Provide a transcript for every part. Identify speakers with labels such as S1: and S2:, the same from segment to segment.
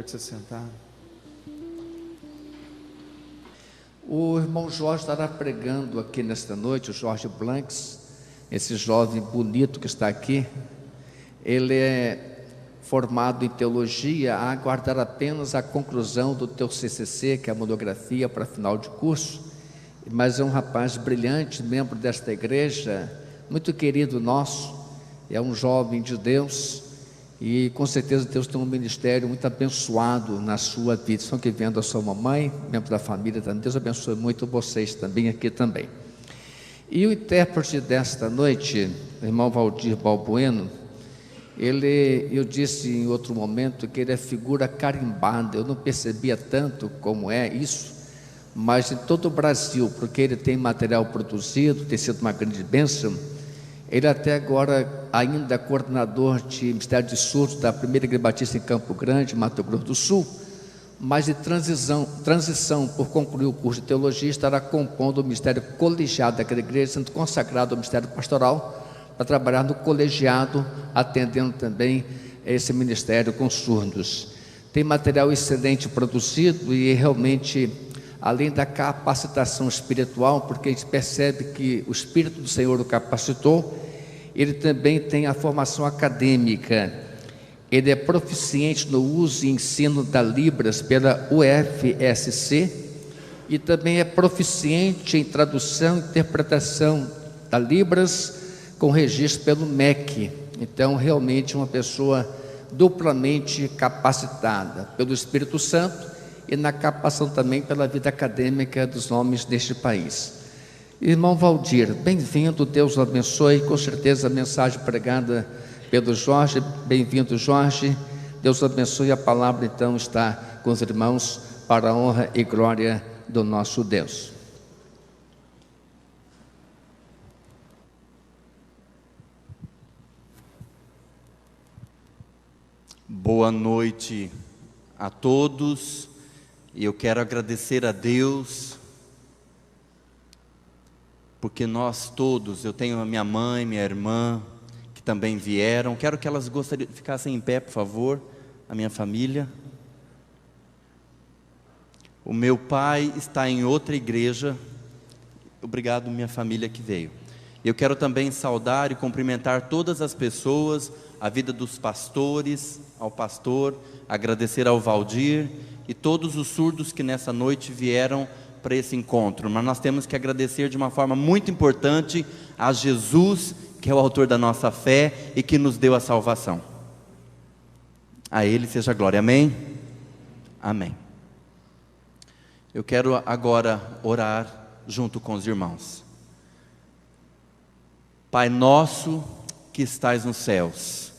S1: Pode se sentar.
S2: O irmão Jorge estará pregando aqui nesta noite, o Jorge Blanks, esse jovem bonito que está aqui. Ele é formado em teologia, a aguardar apenas a conclusão do teu CCC, que é a monografia para final de curso, mas é um rapaz brilhante, membro desta igreja, muito querido nosso, é um jovem de Deus, e com certeza Deus tem um ministério muito abençoado na sua vida. Estão aqui vendo a sua mamãe, membro da família também. Deus abençoe muito vocês também aqui também. E o intérprete desta noite, o irmão Valdir Balbueno, eu disse em outro momento que ele é figura carimbada. Eu não percebia tanto como é isso, mas em todo o Brasil, porque ele tem material produzido, tem sido uma grande bênção. Ele até agora ainda é coordenador de Ministério de Surdos da Primeira Igreja Batista em Campo Grande, Mato Grosso do Sul, mas de transição por concluir o curso de teologia, estará compondo o ministério colegiado daquela igreja, sendo consagrado ao ministério pastoral, para trabalhar no colegiado, atendendo também esse ministério com surdos. Tem material excelente produzido e realmente, além da capacitação espiritual, porque a gente percebe que o Espírito do Senhor o capacitou, ele também tem a formação acadêmica. Ele é proficiente no uso e ensino da Libras pela UFSC e também é proficiente em tradução e interpretação da Libras com registro pelo MEC. Então, realmente uma pessoa duplamente capacitada pelo Espírito Santo e na capacitação também pela vida acadêmica dos homens deste país. Irmão Valdir, bem-vindo, Deus o abençoe. Com certeza a mensagem pregada pelo Jorge, bem-vindo Jorge, Deus abençoe. A palavra então está com os irmãos para a honra e glória do nosso Deus.
S3: Boa noite a todos, e eu quero agradecer a Deus, porque nós todos, eu tenho a minha mãe, minha irmã, que também vieram. Quero que elas ficassem em pé, por favor, a minha família. O meu pai está em outra igreja. Obrigado, minha família que veio. Eu quero também saudar e cumprimentar todas as pessoas, a vida dos pastores, ao pastor, agradecer ao Valdir e todos os surdos que nessa noite vieram para esse encontro. Mas nós temos que agradecer de uma forma muito importante a Jesus, que é o autor da nossa fé e que nos deu a salvação. A Ele seja a glória, amém? Amém. Eu quero agora orar junto com os irmãos. Pai nosso que estais nos céus,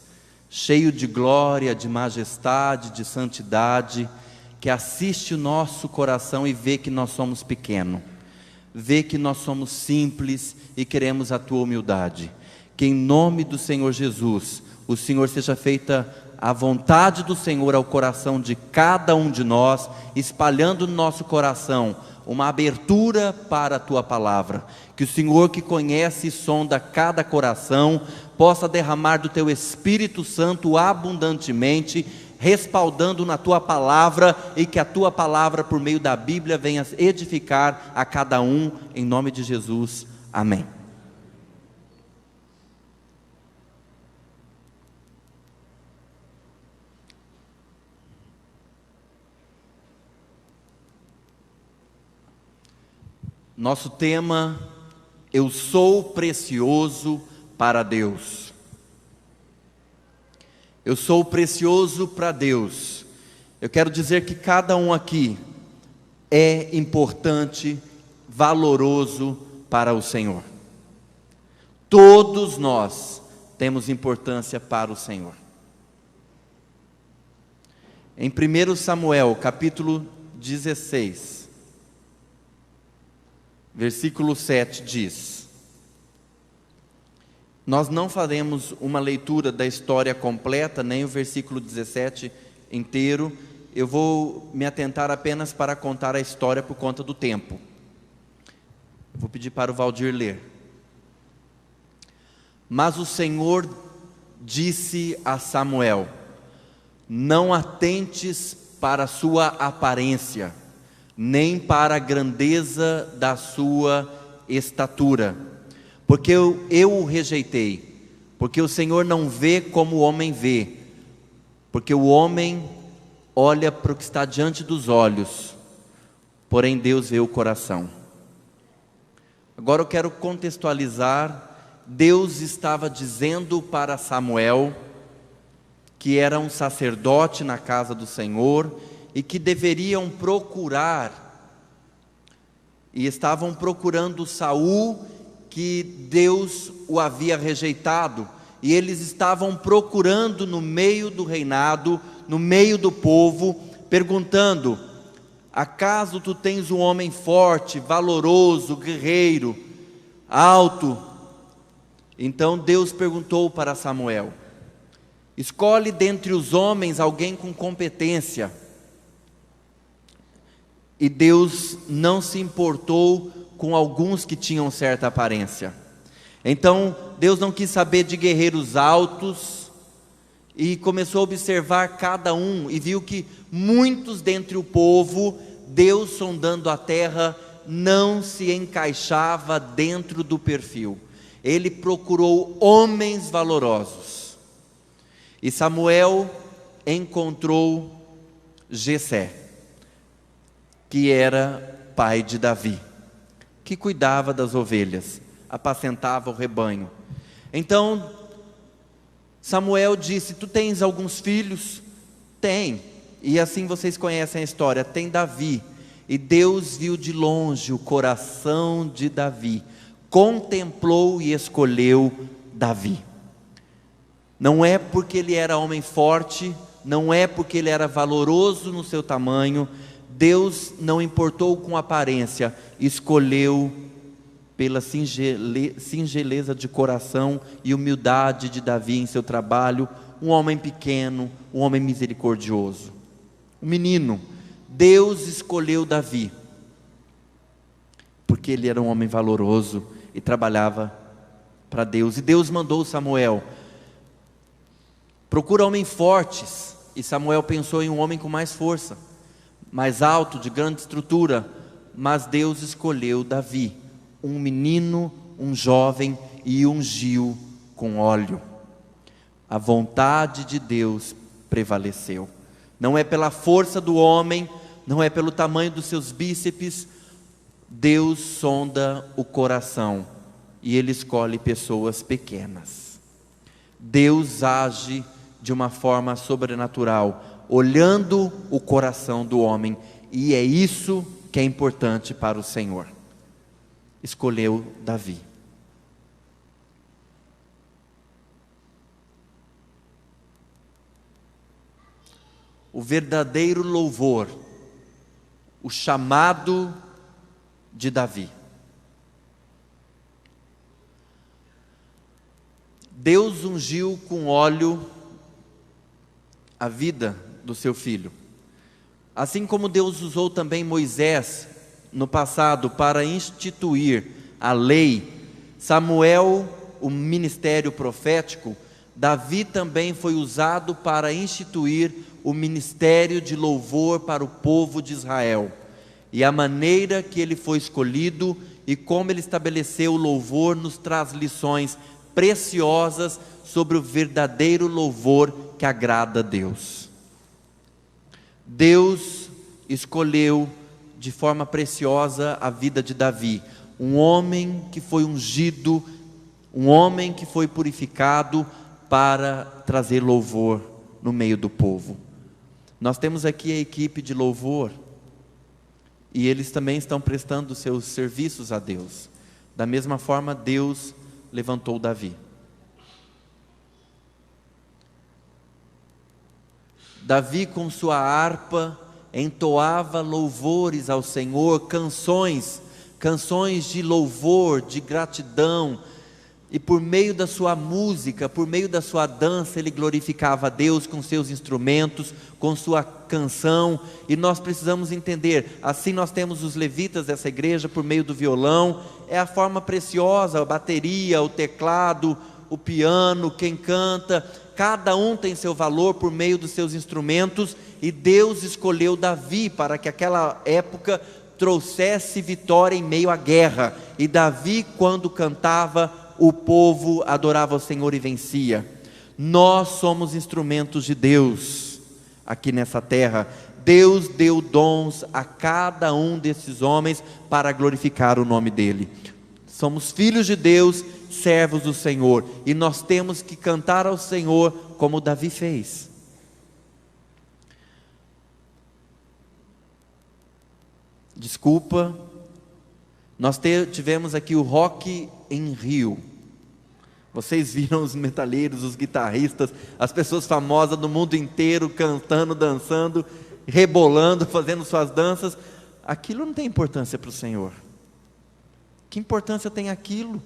S3: cheio de glória, de majestade, de santidade, que assiste o nosso coração e vê que nós somos pequenos, vê que nós somos simples e queremos a tua humildade. Que em nome do Senhor Jesus, o Senhor seja feita a vontade do Senhor ao coração de cada um de nós, espalhando no nosso coração uma abertura para a tua palavra. Que o Senhor, que conhece e sonda cada coração, possa derramar do teu Espírito Santo abundantemente, respaldando na tua palavra, e que a tua palavra por meio da Bíblia venha edificar a cada um, em nome de Jesus, amém. Nosso tema: eu sou precioso para Deus. Eu sou precioso para Deus. Eu quero dizer que cada um aqui é importante, valoroso para o Senhor. Todos nós temos importância para o Senhor. Em 1 Samuel, capítulo 16, versículo 7 diz: nós não faremos uma leitura da história completa, nem o versículo 17 inteiro. Eu vou me atentar apenas para contar a história por conta do tempo. Eu vou pedir para o Valdir ler. Mas o Senhor disse a Samuel: não atentes para a sua aparência, nem para a grandeza da sua estatura, porque eu o rejeitei, porque o Senhor não vê como o homem vê, porque o homem olha para o que está diante dos olhos, porém Deus vê o coração. Agora eu quero contextualizar. Deus estava dizendo para Samuel, que era um sacerdote na casa do Senhor, e que deveriam procurar, e estavam procurando Saul, que Deus o havia rejeitado, e eles estavam procurando no meio do reinado, no meio do povo, perguntando: acaso tu tens um homem forte, valoroso, guerreiro, alto? Então Deus perguntou para Samuel: escolhe dentre os homens alguém com competência. E Deus não se importou com alguns que tinham certa aparência. Então Deus não quis saber de guerreiros altos, e começou a observar cada um, e viu que muitos dentre o povo, Deus sondando a terra, não se encaixava dentro do perfil. Ele procurou homens valorosos, e Samuel encontrou Jessé, que era pai de Davi, que cuidava das ovelhas, apacentava o rebanho. Então Samuel disse: tu tens alguns filhos? Tem. E assim vocês conhecem a história, tem Davi. E Deus viu de longe o coração de Davi, contemplou e escolheu Davi. Não é porque ele era homem forte, não é porque ele era valoroso no seu tamanho. Deus não importou com aparência, escolheu pela singeleza de coração e humildade de Davi em seu trabalho, um homem pequeno, um homem misericordioso, um menino. Deus escolheu Davi, porque ele era um homem valoroso e trabalhava para Deus. E Deus mandou Samuel: procura homens fortes. E Samuel pensou em um homem com mais força, mais alto, de grande estrutura. Mas Deus escolheu Davi, um menino, um jovem, e ungiu com óleo. A vontade de Deus prevaleceu. Não é pela força do homem, não é pelo tamanho dos seus bíceps. Deus sonda o coração, e Ele escolhe pessoas pequenas. Deus age de uma forma sobrenatural, olhando o coração do homem, e é isso que é importante para o Senhor. Escolheu Davi. O verdadeiro louvor, o chamado de Davi. Deus ungiu com óleo a vida do seu filho. Assim como Deus usou também Moisés no passado para instituir a lei, Samuel, o ministério profético, Davi também foi usado para instituir o ministério de louvor para o povo de Israel. E a maneira que ele foi escolhido e como ele estabeleceu o louvor nos traz lições preciosas sobre o verdadeiro louvor que agrada a Deus. Deus escolheu de forma preciosa a vida de Davi, um homem que foi ungido, um homem que foi purificado para trazer louvor no meio do povo. Nós temos aqui a equipe de louvor, e eles também estão prestando seus serviços a Deus. Da mesma forma, Deus levantou Davi. Davi, com sua harpa, entoava louvores ao Senhor, canções de louvor, de gratidão, e por meio da sua música, por meio da sua dança, ele glorificava a Deus com seus instrumentos, com sua canção. E nós precisamos entender, assim nós temos os levitas dessa igreja por meio do violão, é a forma preciosa, a bateria, o teclado, o piano, quem canta, cada um tem seu valor por meio dos seus instrumentos, e Deus escolheu Davi para que aquela época trouxesse vitória em meio à guerra. E Davi, quando cantava, o povo adorava o Senhor e vencia. Nós somos instrumentos de Deus aqui nessa terra. Deus deu dons a cada um desses homens para glorificar o nome dele. Somos filhos de Deus, servos do Senhor, e nós temos que cantar ao Senhor como Davi fez. Desculpa, nós tivemos aqui o Rock in Rio. Vocês viram os metaleiros, os guitarristas, as pessoas famosas do mundo inteiro cantando, dançando, rebolando, fazendo suas danças. Aquilo não tem importância para o Senhor. Que importância tem aquilo?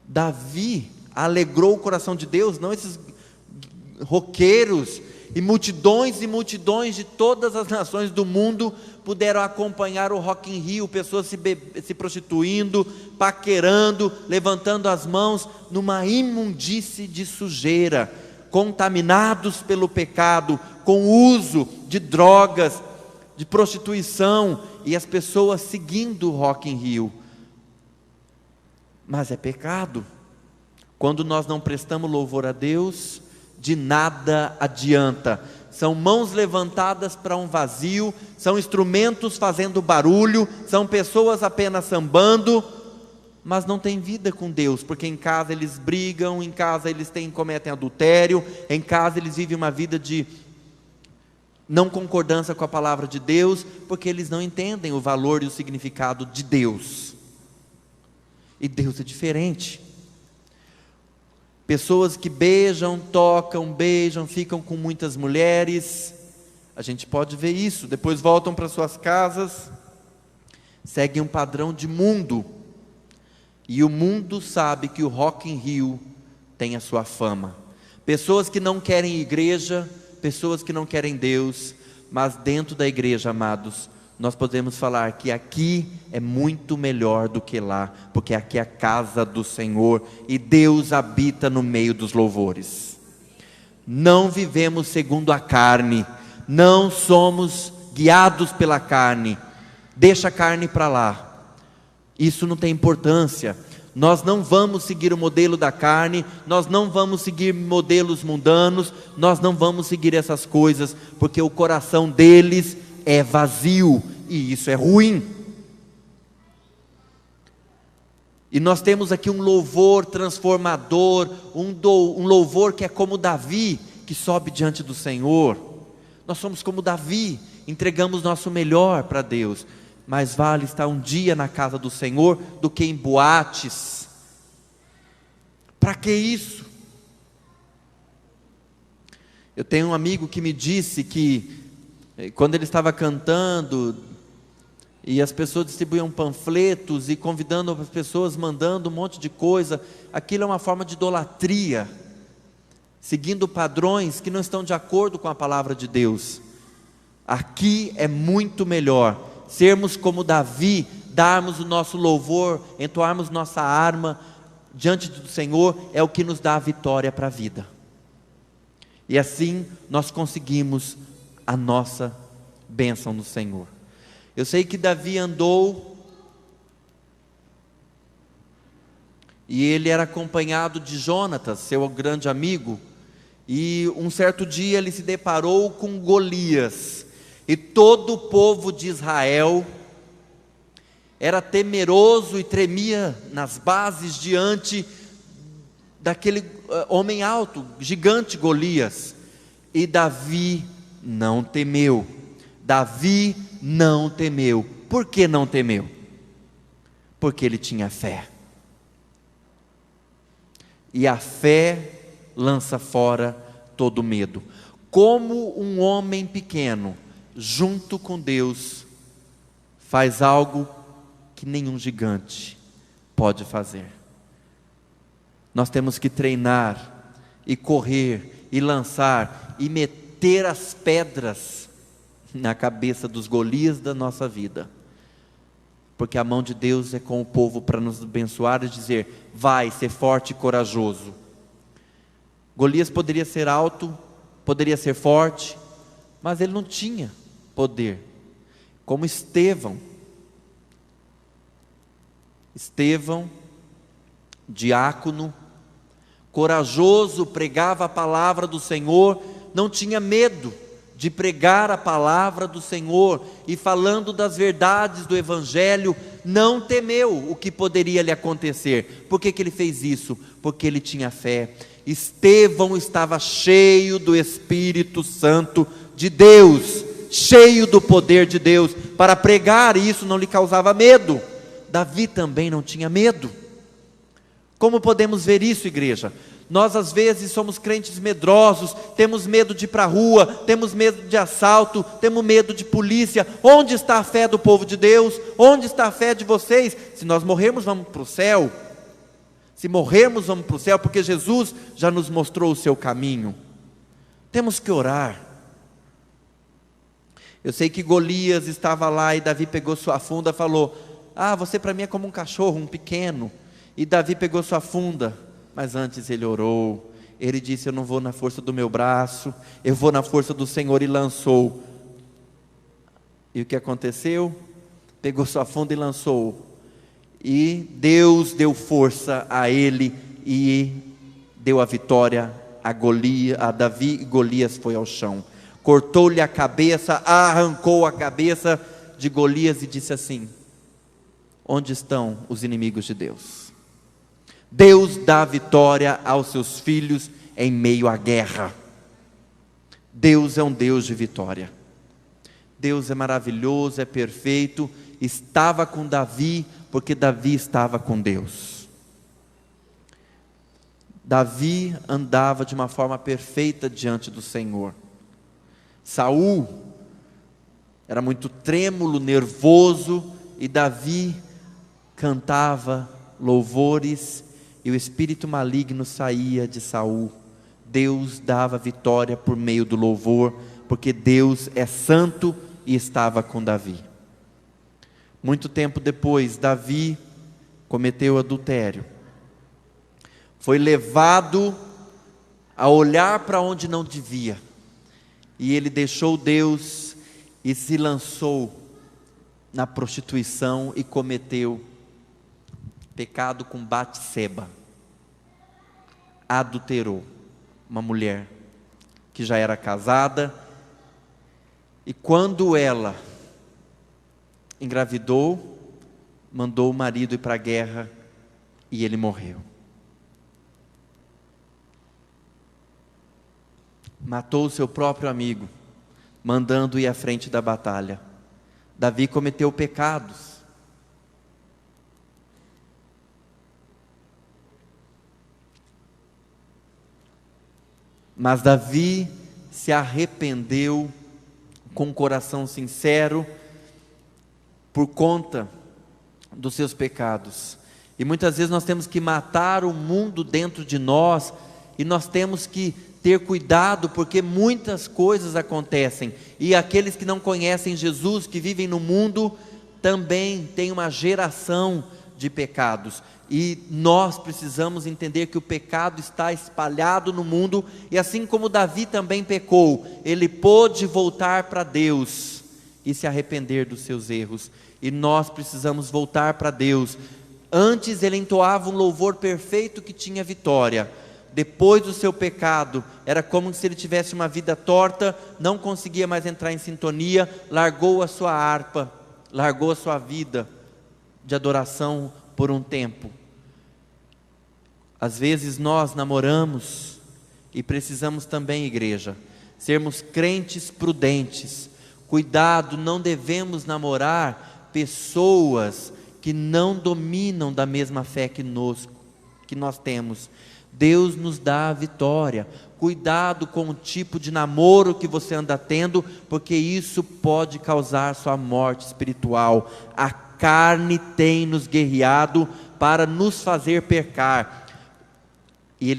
S3: Davi alegrou o coração de Deus, não esses roqueiros e multidões de todas as nações do mundo puderam acompanhar o Rock in Rio, pessoas se prostituindo, paquerando, levantando as mãos numa imundície de sujeira, contaminados pelo pecado, com o uso de drogas, de prostituição, e as pessoas seguindo o Rock in Rio. Mas é pecado. Quando nós não prestamos louvor a Deus, de nada adianta. São mãos levantadas para um vazio, são instrumentos fazendo barulho, são pessoas apenas sambando, mas não tem vida com Deus, porque em casa eles brigam, em casa eles cometem adultério, em casa eles vivem uma vida de não concordância com a palavra de Deus, porque eles não entendem o valor e o significado de Deus. E Deus é diferente. Pessoas que beijam, tocam, beijam, ficam com muitas mulheres, a gente pode ver isso, depois voltam para suas casas, seguem um padrão de mundo, e o mundo sabe que o Rock in Rio tem a sua fama. Pessoas que não querem igreja, pessoas que não querem Deus, mas dentro da igreja, amados, nós podemos falar que aqui é muito melhor do que lá, porque aqui é a casa do Senhor, e Deus habita no meio dos louvores. Não vivemos segundo a carne, não somos guiados pela carne. Deixa a carne para lá, isso não tem importância. Nós não vamos seguir o modelo da carne, nós não vamos seguir modelos mundanos, nós não vamos seguir essas coisas, porque o coração deles é vazio, e isso é ruim. E nós temos aqui um louvor transformador, um louvor que é como Davi, que sobe diante do Senhor. Nós somos como Davi, entregamos nosso melhor para Deus. Mais vale estar um dia na casa do Senhor do que em boates. Para que isso? Eu tenho um amigo que me disse que quando ele estava cantando e as pessoas distribuíam panfletos e convidando as pessoas, mandando um monte de coisa, aquilo é uma forma de idolatria, seguindo padrões que não estão de acordo com a palavra de Deus. Aqui é muito melhor sermos como Davi, darmos o nosso louvor, entoarmos nossa arma diante do Senhor, é o que nos dá a vitória para a vida. E assim nós conseguimos a nossa bênção no Senhor. Eu sei que Davi andou, e ele era acompanhado de Jonatas, seu grande amigo, e um certo dia ele se deparou com Golias, e todo o povo de Israel era temeroso e tremia nas bases diante daquele homem alto, gigante Golias, e Davi não temeu. Davi não temeu. Por que não temeu? Porque ele tinha fé. E a fé lança fora todo medo. Como um homem pequeno, junto com Deus, faz algo que nenhum gigante pode fazer. Nós temos que treinar e correr e lançar e meter as pedras na cabeça dos Golias da nossa vida. porque a mão de Deus é com o povo para nos abençoar e dizer: vai, ser forte e corajoso. Golias poderia ser alto, poderia ser forte, mas ele não tinha poder, como Estevão, diácono, corajoso, pregava a palavra do Senhor, não tinha medo de pregar a palavra do Senhor, e falando das verdades do Evangelho, não temeu o que poderia lhe acontecer. Por que ele fez isso? Porque ele tinha fé. Estevão estava cheio do Espírito Santo de Deus, cheio do poder de Deus, para pregar, e isso não lhe causava medo. Davi também não tinha medo. Como podemos ver isso, igreja? Nós às vezes somos crentes medrosos, temos medo de ir para a rua, temos medo de assalto, temos medo de polícia. Onde está a fé do povo de Deus? Onde está a fé de vocês? Se nós morrermos, vamos para o céu. Se morrermos, vamos para o céu, porque Jesus já nos mostrou o seu caminho. Temos que orar. Eu sei que Golias estava lá e Davi pegou sua funda e falou: você para mim é como um cachorro, um pequeno. E Davi pegou sua funda, mas antes ele orou. Ele disse: eu não vou na força do meu braço, eu vou na força do Senhor, e lançou. E o que aconteceu? Pegou sua funda e lançou. E Deus deu força a ele e deu a vitória a Davi, e Golias foi ao chão. Cortou-lhe a cabeça, arrancou a cabeça de Golias e disse assim: onde estão os inimigos de Deus? Deus dá vitória aos seus filhos em meio à guerra. Deus é um Deus de vitória. Deus é maravilhoso, é perfeito. Estava com Davi, porque Davi estava com Deus. Davi andava de uma forma perfeita diante do Senhor. Saul era muito trêmulo, nervoso, e Davi cantava louvores, e o espírito maligno saía de Saul. Deus dava vitória por meio do louvor, porque Deus é santo e estava com Davi. Muito tempo depois, Davi cometeu adultério. Foi levado a olhar para onde não devia. E ele deixou Deus e se lançou na prostituição e cometeu pecado com Batseba. Adulterou uma mulher que já era casada, e quando ela engravidou, mandou o marido ir para a guerra e ele morreu. Matou o seu próprio amigo, mandando ir à frente da batalha. Davi cometeu pecados. Mas Davi se arrependeu com um coração sincero por conta dos seus pecados. E muitas vezes nós temos que matar o mundo dentro de nós, e nós temos que ter cuidado, porque muitas coisas acontecem, e aqueles que não conhecem Jesus, que vivem no mundo, também tem uma geração de pecados, e nós precisamos entender que o pecado está espalhado no mundo, e assim como Davi também pecou, ele pôde voltar para Deus e se arrepender dos seus erros, e nós precisamos voltar para Deus. Antes ele entoava um louvor perfeito que tinha vitória. Depois do seu pecado, era como se ele tivesse uma vida torta, não conseguia mais entrar em sintonia, largou a sua harpa, largou a sua vida de adoração por um tempo. Às vezes nós namoramos, e precisamos também, igreja, sermos crentes prudentes. Cuidado, não devemos namorar pessoas que não dominam da mesma fé que nós temos. Deus nos dá a vitória. Cuidado com o tipo de namoro que você anda tendo, porque isso pode causar sua morte espiritual. A carne tem nos guerreado para nos fazer pecar, e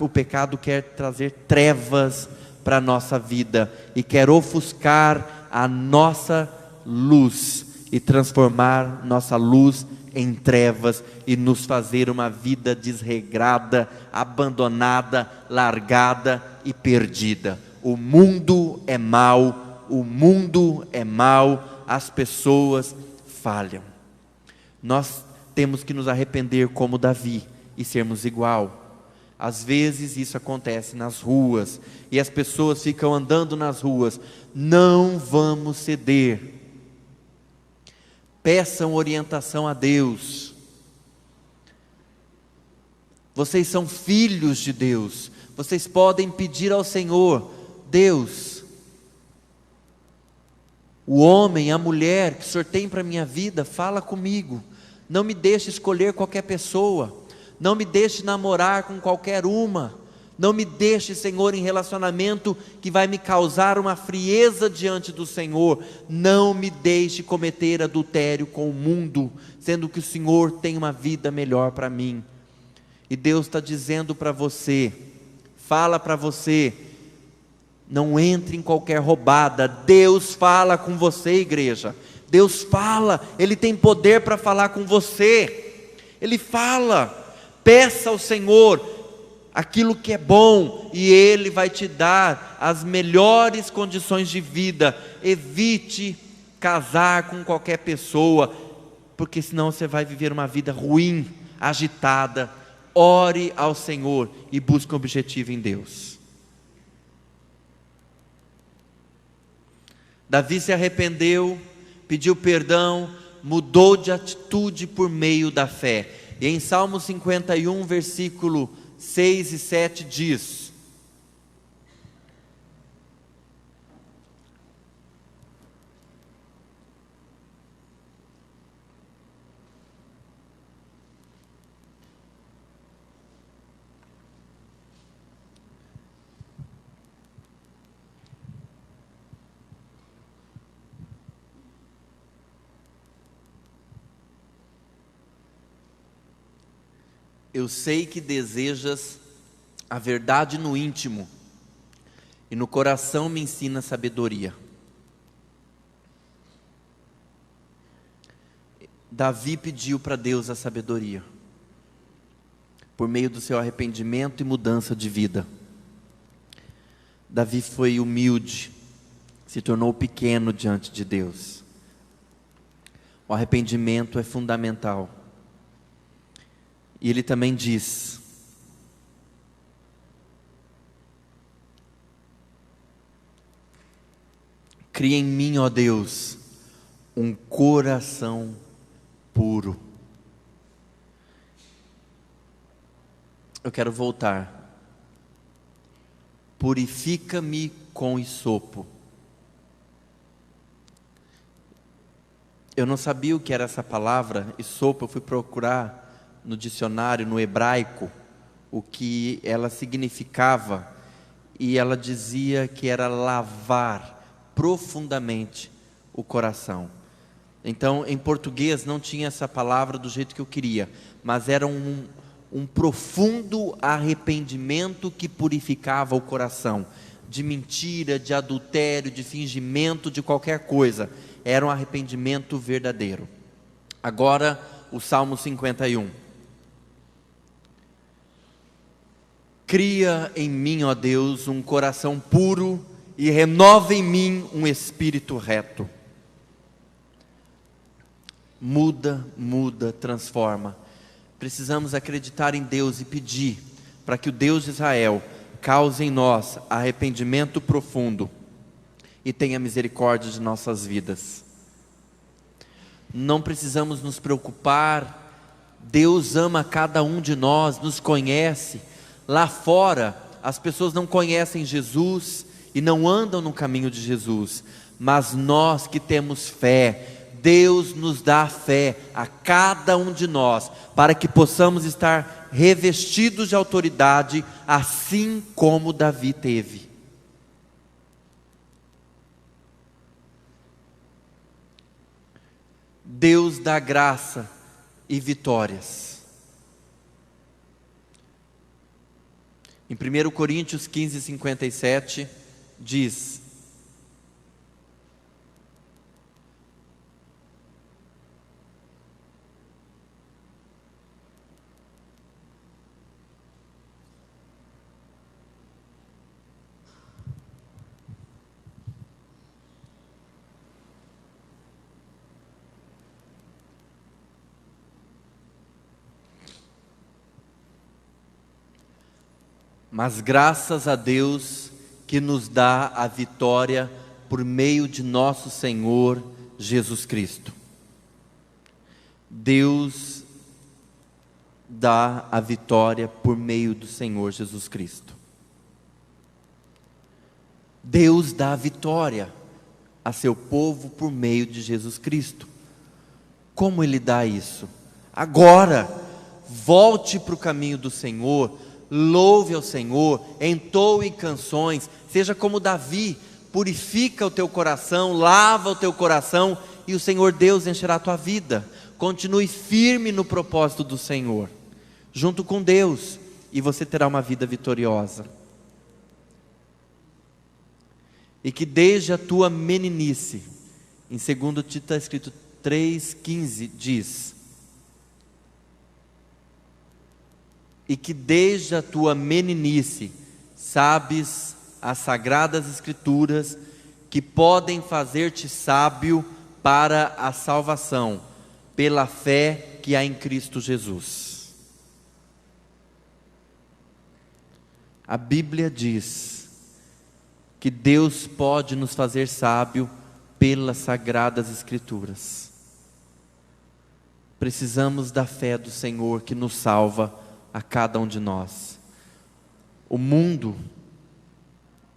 S3: o pecado quer trazer trevas para a nossa vida, e quer ofuscar a nossa luz. e transformar nossa luz em trevas e nos fazer uma vida desregrada, abandonada, largada e perdida. O mundo é mau, o mundo é mau, as pessoas falham. Nós temos que nos arrepender como Davi e sermos igual. Às vezes isso acontece nas ruas e as pessoas ficam andando nas ruas. Não vamos ceder. Peçam orientação a Deus. Vocês são filhos de Deus. Vocês podem pedir ao Senhor: Deus, o homem, a mulher que o Senhor tem para a minha vida, fala comigo. Não me deixe escolher qualquer pessoa. Não me deixe namorar com qualquer uma. Não me deixe, Senhor, em relacionamento que vai me causar uma frieza diante do Senhor. Não me deixe cometer adultério com o mundo, sendo que o Senhor tem uma vida melhor para mim. E Deus está dizendo para você, fala para você, não entre em qualquer roubada. Deus fala com você, igreja. Deus fala, Ele tem poder para falar com você. Ele fala. Peça ao Senhor aquilo que é bom e Ele vai te dar as melhores condições de vida. Evite casar com qualquer pessoa, porque senão você vai viver uma vida ruim, agitada. Ore ao Senhor e busque um objetivo em Deus. Davi se arrependeu, pediu perdão, mudou de atitude por meio da fé. E em Salmo 51, versículo 6 e 7 diz: eu sei que desejas a verdade no íntimo, e no coração me ensina sabedoria. Davi pediu para Deus a sabedoria, por meio do seu arrependimento e mudança de vida. Davi foi humilde, se tornou pequeno diante de Deus. O arrependimento é fundamental. E ele também diz: cria em mim, ó Deus, um coração puro. Eu quero voltar. Purifica-me com hisopo. Eu não sabia o que era essa palavra, hisopo. Eu fui procurar no dicionário, no hebraico, o que ela significava, e ela dizia que era lavar profundamente o coração. Então, em português não tinha essa palavra do jeito que eu queria, mas era um profundo arrependimento que purificava o coração, de mentira, de adultério, de fingimento, de qualquer coisa. Era um arrependimento verdadeiro. Agora, o Salmo 51. Cria em mim, ó Deus, um coração puro e renova em mim um espírito reto. Muda, transforma. Precisamos acreditar em Deus e pedir para que o Deus de Israel cause em nós arrependimento profundo e tenha misericórdia de nossas vidas. Não precisamos nos preocupar. Deus ama cada um de nós, nos conhece. Lá fora, as pessoas não conhecem Jesus e não andam no caminho de Jesus, mas nós que temos fé, Deus nos dá fé a cada um de nós, para que possamos estar revestidos de autoridade, assim como Davi teve. Deus dá graça e vitórias. Em 1 Coríntios 15, 57, diz: Mas graças a Deus que nos dá a vitória por meio de nosso Senhor Jesus Cristo. Deus dá a vitória por meio do Senhor Jesus Cristo. Deus dá a vitória a seu povo por meio de Jesus Cristo. Como Ele dá isso? Agora, volte para o caminho do Senhor, louve ao Senhor, entoe canções, seja como Davi, purifica o teu coração, lava o teu coração, e o Senhor Deus encherá a tua vida. Continue firme no propósito do Senhor, junto com Deus, e você terá uma vida vitoriosa. E que desde a tua meninice, em 2 Tito está escrito 3,15, diz: e que desde a tua meninice sabes as sagradas escrituras, que podem fazer-te sábio para a salvação, pela fé que há em Cristo Jesus. A Bíblia diz que Deus pode nos fazer sábio pelas sagradas escrituras. Precisamos da fé do Senhor que nos salva a cada um de nós. O mundo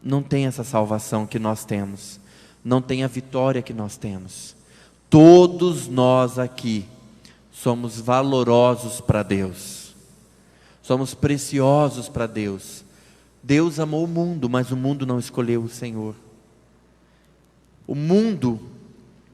S3: não tem essa salvação que nós temos, não tem a vitória que nós temos. Todos nós aqui somos valorosos para Deus, somos preciosos para Deus. Deus amou o mundo, mas o mundo não escolheu o Senhor. O mundo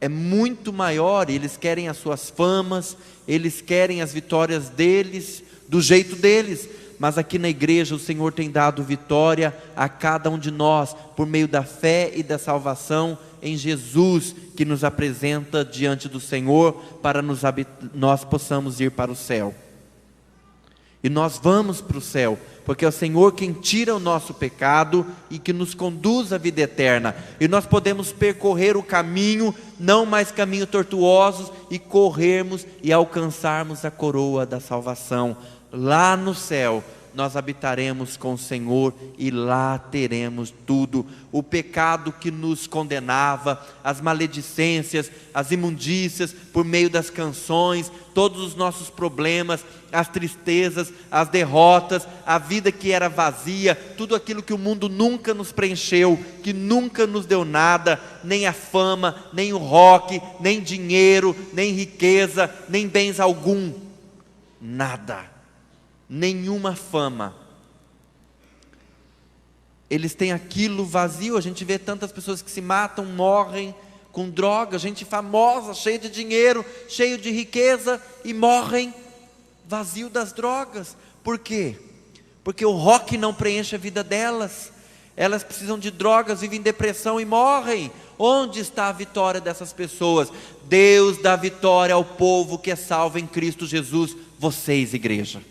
S3: é muito maior, e eles querem as suas famas, eles querem as vitórias deles, do jeito deles. Mas aqui na igreja o Senhor tem dado vitória a cada um de nós, por meio da fé e da salvação em Jesus, que nos apresenta diante do Senhor, para nós possamos ir para o céu. E nós vamos para o céu, porque é o Senhor quem tira o nosso pecado e que nos conduz à vida eterna. E nós podemos percorrer o caminho, não mais caminhos tortuosos, e corrermos e alcançarmos a coroa da salvação. Lá no céu nós habitaremos com o Senhor, e lá teremos tudo. O pecado que nos condenava, as maledicências, as imundícias, por meio das canções, todos os nossos problemas, as tristezas, as derrotas, a vida que era vazia, tudo aquilo que o mundo nunca nos preencheu, que nunca nos deu nada, nem a fama, nem o rock, nem dinheiro, nem riqueza, nem bens algum, nada. Nenhuma fama. Eles têm aquilo vazio. A gente vê tantas pessoas que se matam, morrem com droga, gente famosa, cheia de dinheiro, cheio de riqueza, e morrem vazio das drogas. Por quê? Porque o rock não preenche a vida delas. Elas precisam de drogas, vivem em depressão e morrem. Onde está a vitória dessas pessoas? Deus dá vitória ao povo que é salvo em Cristo Jesus. Vocês, igreja.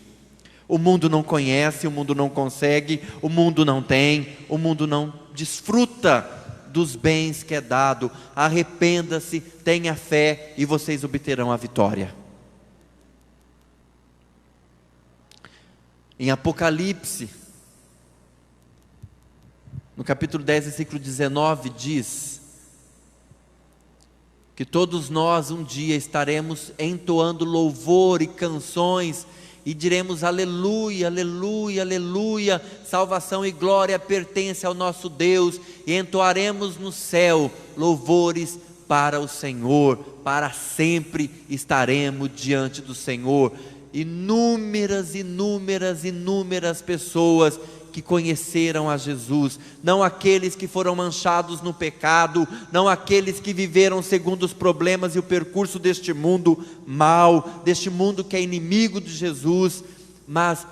S3: O mundo não conhece, o mundo não consegue, o mundo não tem, o mundo não desfruta dos bens que é dado. Arrependa-se, tenha fé, e vocês obterão a vitória. Em Apocalipse, no capítulo 10, versículo 19, diz que todos nós um dia estaremos entoando louvor e canções, e diremos aleluia, aleluia, aleluia, salvação e glória pertence ao nosso Deus, e entoaremos no céu louvores para o Senhor. Para sempre estaremos diante do Senhor. Inúmeras, inúmeras, inúmeras pessoas que conheceram a Jesus, não aqueles que foram manchados no pecado, não aqueles que viveram segundo os problemas e o percurso deste mundo mal, deste mundo que é inimigo de Jesus, mas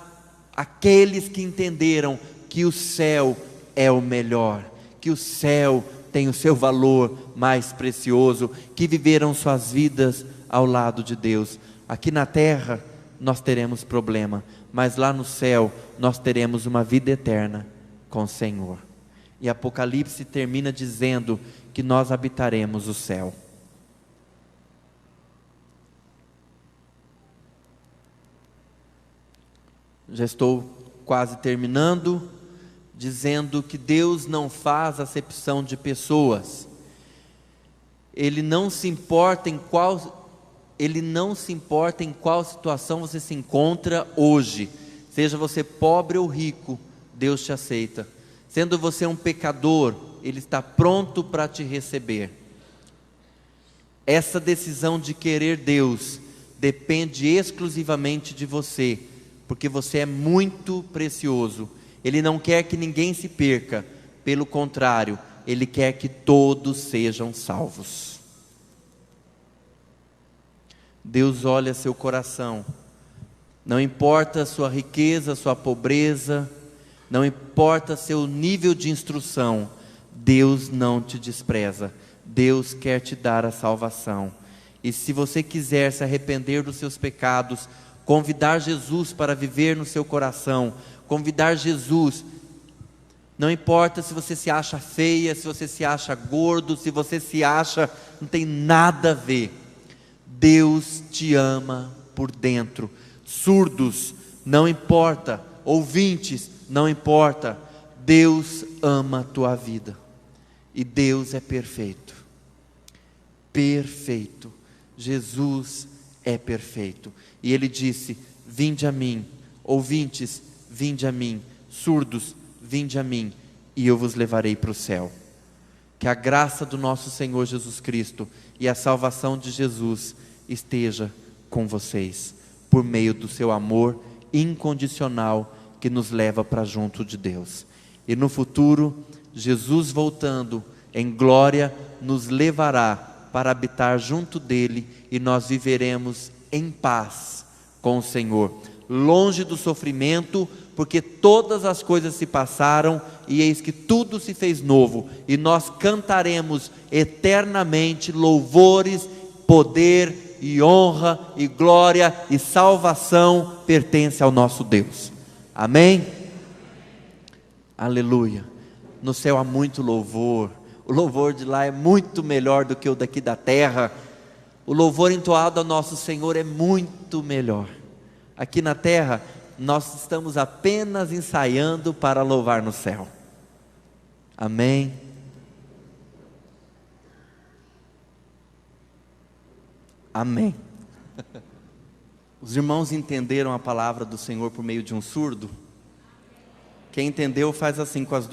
S3: aqueles que entenderam que o céu é o melhor, que o céu tem o seu valor mais precioso, que viveram suas vidas ao lado de Deus. Aqui na terra nós teremos problema, mas lá no céu nós teremos uma vida eterna com o Senhor. E Apocalipse termina dizendo que nós habitaremos o céu. Já estou quase terminando, dizendo que Deus não faz acepção de pessoas. Ele não se importa em qual situação você se encontra hoje. Seja você pobre ou rico, Deus te aceita. Sendo você um pecador, Ele está pronto para te receber. Essa decisão de querer Deus depende exclusivamente de você, porque você é muito precioso. Ele não quer que ninguém se perca, pelo contrário, Ele quer que todos sejam salvos. Deus olha seu coração, não importa a sua riqueza, a sua pobreza, não importa seu nível de instrução, Deus não te despreza, Deus quer te dar a salvação. E se você quiser se arrepender dos seus pecados, convidar Jesus para viver no seu coração, convidar Jesus, não importa se você se acha feia, se você se acha gordo, se você se acha, não tem nada a ver, Deus te ama por dentro. Surdos, não importa, ouvintes, não importa, Deus ama a tua vida, e Deus é perfeito, perfeito, Jesus é perfeito, e Ele disse: vinde a mim, ouvintes, vinde a mim, surdos, vinde a mim, e eu vos levarei para o céu. Que a graça do nosso Senhor Jesus Cristo e a salvação de Jesus esteja com vocês, por meio do seu amor incondicional que nos leva para junto de Deus. E no futuro, Jesus voltando em glória nos levará para habitar junto dele, e nós viveremos em paz com o Senhor, longe do sofrimento, porque todas as coisas se passaram e eis que tudo se fez novo, e nós cantaremos eternamente louvores, poder e honra e glória e salvação pertence ao nosso Deus. Amém? Aleluia. No céu há muito louvor. O louvor de lá é muito melhor do que o daqui da terra. O louvor entoado ao nosso Senhor é muito melhor. Aqui na terra nós estamos apenas ensaiando para louvar no céu. Amém? Amém. Os irmãos entenderam a palavra do Senhor por meio de um surdo? Quem entendeu faz assim com as duas